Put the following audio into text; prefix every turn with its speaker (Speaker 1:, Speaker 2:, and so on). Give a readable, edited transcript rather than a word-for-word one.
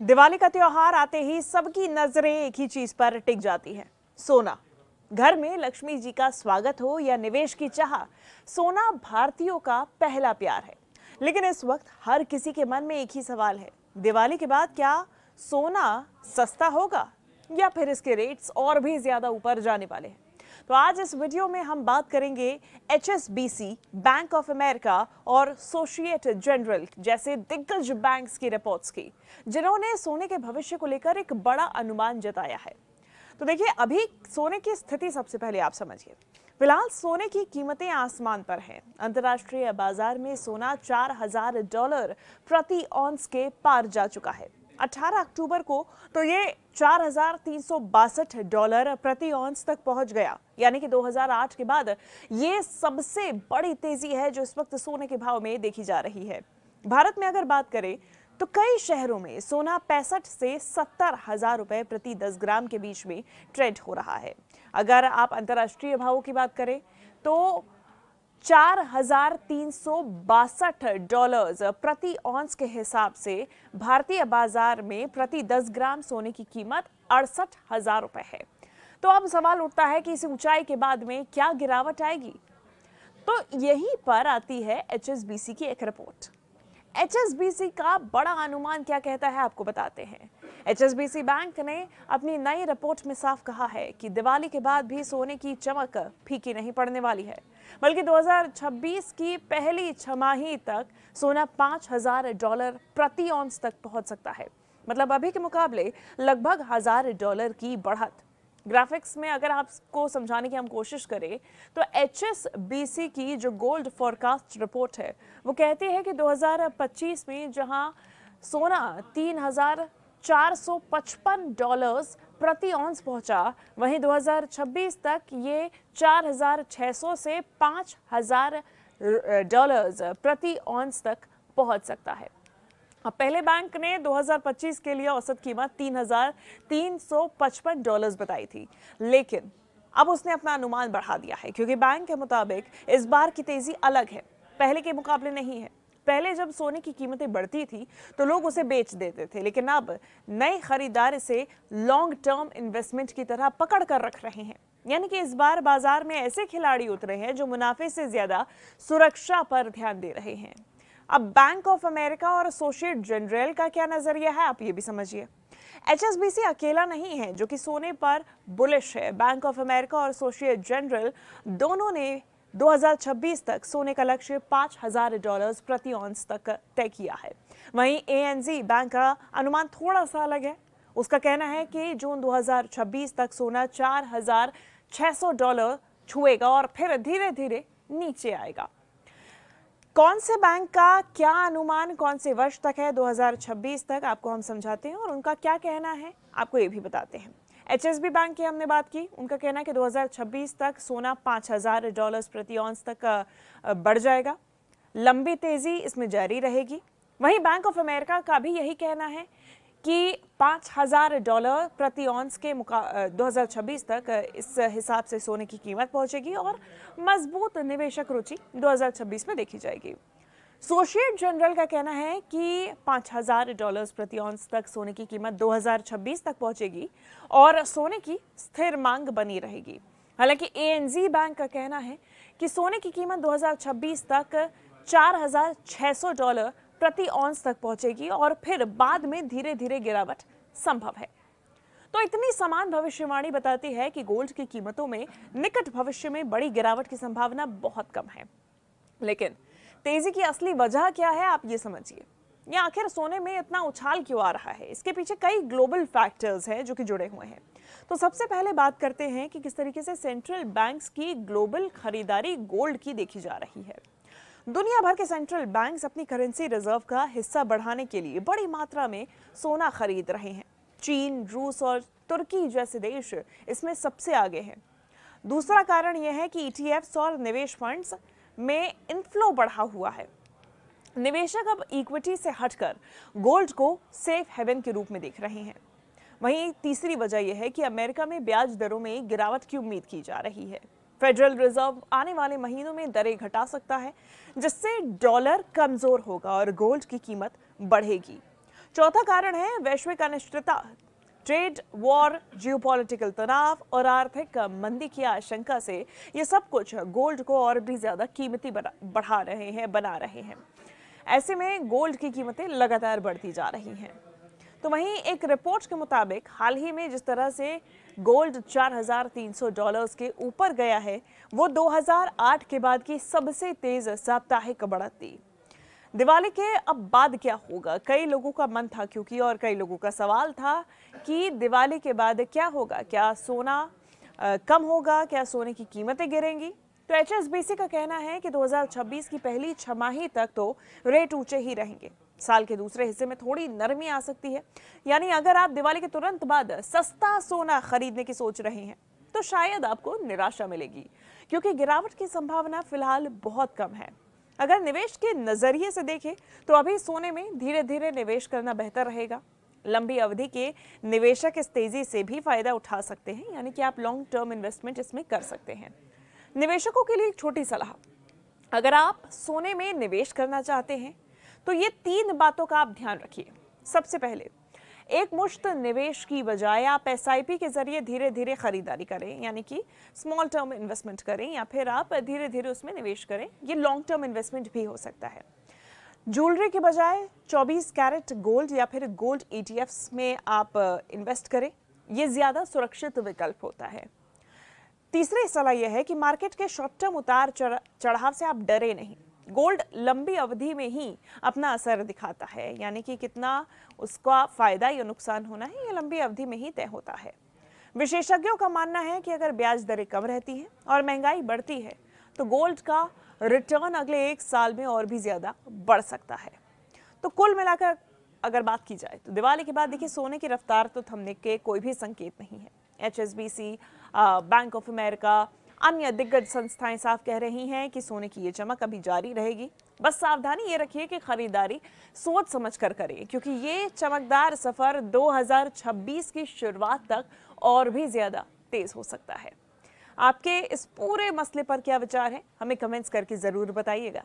Speaker 1: दिवाली का त्योहार आते ही सबकी नजरें एक ही चीज पर टिक जाती हैं, सोना। घर में लक्ष्मी जी का स्वागत हो या निवेश की चाह, सोना भारतीयों का पहला प्यार है। लेकिन इस वक्त हर किसी के मन में एक ही सवाल है, दिवाली के बाद क्या सोना सस्ता होगा या फिर इसके रेट्स और भी ज्यादा ऊपर जाने वाले हैं। तो आज इस वीडियो में हम बात करेंगे HSBC, बैंक ऑफ अमेरिका और सोशिएट जनरल जैसे दिग्गज बैंक्स की रिपोर्ट्स की, जिन्होंने सोने के भविष्य को लेकर एक बड़ा अनुमान जताया है। तो देखिए, अभी सोने की स्थिति सबसे पहले आप समझिए। फिलहाल सोने की कीमतें आसमान पर हैं। अंतर्राष्ट्रीय बाजार में सोना $4,000 प्रति औंस के पार जा चुका है। 18 अक्टूबर को तो ये $4,362 प्रति औंस तक पहुंच गया, यानी कि 2008 के बाद ये सबसे बड़ी तेजी है जो इस वक्त सोने के भाव में देखी जा रही है। भारत में अगर बात करें तो कई शहरों में सोना 65 से 70,000 रुपए प्रति 10 ग्राम के बीच में ट्रेड हो रहा है। अगर आप अंतर्राष्ट्रीय भावों की बात करें तो $4,362 प्रति औंस के हिसाब से भारतीय बाजार में प्रति 10 ग्राम सोने की कीमत 68,000 रुपए है। तो अब सवाल उठता है कि इस ऊंचाई के बाद में क्या गिरावट आएगी। तो यहीं पर आती है HSBC की एक रिपोर्ट। HSBC का बड़ा अनुमान क्या कहता है, आपको बताते हैं। HSBC बैंक ने अपनी नई रिपोर्ट में साफ कहा है कि दिवाली के बाद भी सोने की चमक फीकी नहीं पड़ने वाली है, बल्कि 2026 की पहली छमाही तक सोना $5,000 प्रति औंस तक पहुंच सकता है। मतलब अभी के मुकाबले लगभग $1,000 की बढ़त। ग्राफिक्स में अगर आपको समझाने की हम कोशिश करें तो HSBC की जो गोल्ड फॉरकास्ट रिपोर्ट है वो कहती है कि 2025 में जहां सोना $3,455 प्रति औंस पहुंचा, वहीं 2026 तक ये 4,600 से $5,000 प्रति औंस तक पहुंच सकता है। अब पहले बैंक ने 2025 के लिए औसत कीमत $3,355 बताई थी, लेकिन अब उसने अपना अनुमान बढ़ा दिया है, क्योंकि बैंक के मुताबिक इस बार की तेजी अलग है, पहले के मुकाबले नहीं है। पहले जब सोने की कीमतें बढ़ती थी तो लोग उसे बेच देते थे, लेकिन अब नए खरीदार इसे लॉन्ग टर्म इन्वेस्टमेंट की तरह पकड़ कर रख रहे हैं। यानी कि इस बार बाजार में ऐसे खिलाड़ी उतरे हैं जो मुनाफे से ज्यादा सुरक्षा पर ध्यान दे रहे हैं। अब बैंक ऑफ अमेरिका और सोशिएट जनरल का क्या नजरिया है, आप ये भी समझिए। HSBC अकेला नहीं है जो कि सोने पर बुलिश है। बैंक ऑफ अमेरिका और सोशिएट जनरल दोनों ने 2026 तक सोने का लक्ष्य $5,000 प्रति औंस तक तय किया है। वहीं ANZ बैंक का अनुमान थोड़ा सा अलग है। उसका कहना है कि जून 2026 तक सोना $4,600 छुएगा और फिर धीरे धीरे नीचे आएगा। कौन से बैंक का क्या अनुमान कौन से वर्ष तक है 2026 तक, आपको हम समझाते हैं और उनका क्या कहना है आपको ये भी बताते हैं। HSB बैंक की हमने बात की, उनका कहना है कि 2026 तक सोना $5,000 प्रति औंस तक बढ़ जाएगा। लंबी तेजी इसमें जारी रहेगी। वहीं बैंक ऑफ अमेरिका का भी यही कहना है कि $5,000 प्रति औंस के 2026 तक इस हिसाब से सोने की कीमत पहुंचेगी और मजबूत निवेशक रुचि 2026 में देखी जाएगी। सोशिएट जनरल का कहना है कि $5,000 प्रति औंस तक सोने की कीमत 2026 तक पहुंचेगी और सोने की स्थिर मांग बनी रहेगी। हालांकि ANZ बैंक का कहना है कि सोने की कीमत 2026 तक $4,600 प्रति औंस तक पहुंचेगी और फिर बाद में धीरे धीरे गिरावट संभव है। तो इतनी समान भविष्यवाणी बताती है कि गोल्ड की कीमतों में निकट भविष्य में बड़ी गिरावट की संभावना बहुत कम है। लेकिन तेजी की असली वजह क्या है, आप ये समझिए। ये आखिर सोने में इतना उछाल क्यों आ रहा है, इसके पीछे कई ग्लोबल फैक्टर्स हैं जो कि जुड़े हुए हैं। तो सबसे पहले बात करते हैं कि किस तरीके से सेंट्रल बैंक्स की ग्लोबल खरीदारी गोल्ड की देखी जा रही है। दुनिया भर के सेंट्रल बैंक्स अपनी करेंसी रिजर्व का हिस्सा बढ़ाने के लिए बड़ी मात्रा में सोना खरीद रहे हैं। चीन, रूस और तुर्की जैसे देश इसमें सबसे आगे हैं। दूसरा कारण यह है कि ETFs और निवेश फंड्स में इनफ्लो बढ़ा हुआ है। निवेशक अब इक्विटी से हटकर गोल्ड को सेफ हेवन के रूप में देख रहे हैं। वहीं तीसरी वजह यह है कि अमेरिका में ब्याज दरों में गिरावट की उम्मीद की जा रही है। फेडरल रिजर्व आने वाले महीनों में दरें घटा सकता है, जिससे डॉलर कमजोर होगा और गोल्ड की कीमत बढ़ेगी। चौथा कारण है वैश्विक अनिश्चितता, ट्रेड वॉर, जियोपॉलिटिकल तनाव और आर्थिक मंदी की आशंका से ये सब कुछ गोल्ड को और भी ज्यादा कीमती बना रहे हैं। ऐसे में गोल्ड की कीमतें लगातार बढ़ती जा रही हैं। तो वहीं एक रिपोर्ट के मुताबिक हाल ही में जिस तरह से गोल्ड $4,300 के ऊपर गया है, वो 2008 के बाद की सबसे तेज साप्ताहिक बढ़त थी। दिवाली के अब बाद क्या होगा, कई लोगों का मन था क्योंकि, और कई लोगों का सवाल था कि दिवाली के बाद क्या होगा, क्या सोना कम होगा, क्या सोने की कीमतें गिरेंगी। तो HSBC का कहना है कि 2026 की पहली छमाही तक तो रेट ऊंचे ही रहेंगे। साल के दूसरे हिस्से में थोड़ी नरमी आ सकती है, यानी अगर आप दिवाली के तुरंत बाद सस्ता सोना खरीदने की सोच रहे हैं तो शायद आपको निराशा मिलेगी, क्योंकि गिरावट की संभावना फिलहाल बहुत कम है। अगर निवेश के नजरिए से देखें तो अभी सोने में धीरे धीरे निवेश करना बेहतर रहेगा। लंबी अवधि के निवेशक इस तेजी से भी फायदा उठा सकते हैं, यानी कि आप लॉन्ग टर्म इन्वेस्टमेंट इसमें कर सकते हैं। निवेशकों के लिए एक छोटी सलाह, अगर आप सोने में निवेश करना चाहते हैं तो ये 3 बातों का आप ध्यान रखिए। सबसे पहले, एक मुश्त निवेश की बजाय आप SIP के जरिए धीरे धीरे खरीदारी करें, यानी कि स्मॉल टर्म इन्वेस्टमेंट करें, या फिर आप धीरे धीरे उसमें निवेश करें। ये लॉन्ग टर्म इन्वेस्टमेंट भी हो सकता है। ज्वेलरी के बजाय 24 कैरेट गोल्ड या फिर गोल्ड ETFs में आप इन्वेस्ट करें, ये ज्यादा सुरक्षित विकल्प होता है। तीसरी सलाह यह है कि मार्केट के शॉर्ट टर्म उतार चढ़ाव से आप डरे नहीं। गोल्ड लंबी अवधि में ही अपना असर दिखाता है, यानी कि कितना उसका फायदा या नुकसान होना है ये लंबी अवधि में ही तय होता है। विशेषज्ञों का मानना है कि अगर ब्याज दरें कम रहती हैं और महंगाई बढ़ती है तो गोल्ड का रिटर्न अगले 1 साल में और भी ज्यादा बढ़ सकता है। तो कुल मिलाकर अगर बात की जाए तो दिवाली के बाद देखिए सोने की रफ्तार तो थमने के कोई भी संकेत नहीं है। HSBC, बैंक ऑफ अमेरिका, अन्य दिग्गज संस्थाएं साफ कह रही हैं कि सोने की ये चमक अभी जारी रहेगी। बस सावधानी ये रखिए कि खरीदारी सोच समझ कर करें, क्योंकि ये चमकदार सफर 2026 की शुरुआत तक और भी ज्यादा तेज हो सकता है। आपके इस पूरे मसले पर क्या विचार है, हमें कमेंट्स करके जरूर बताइएगा।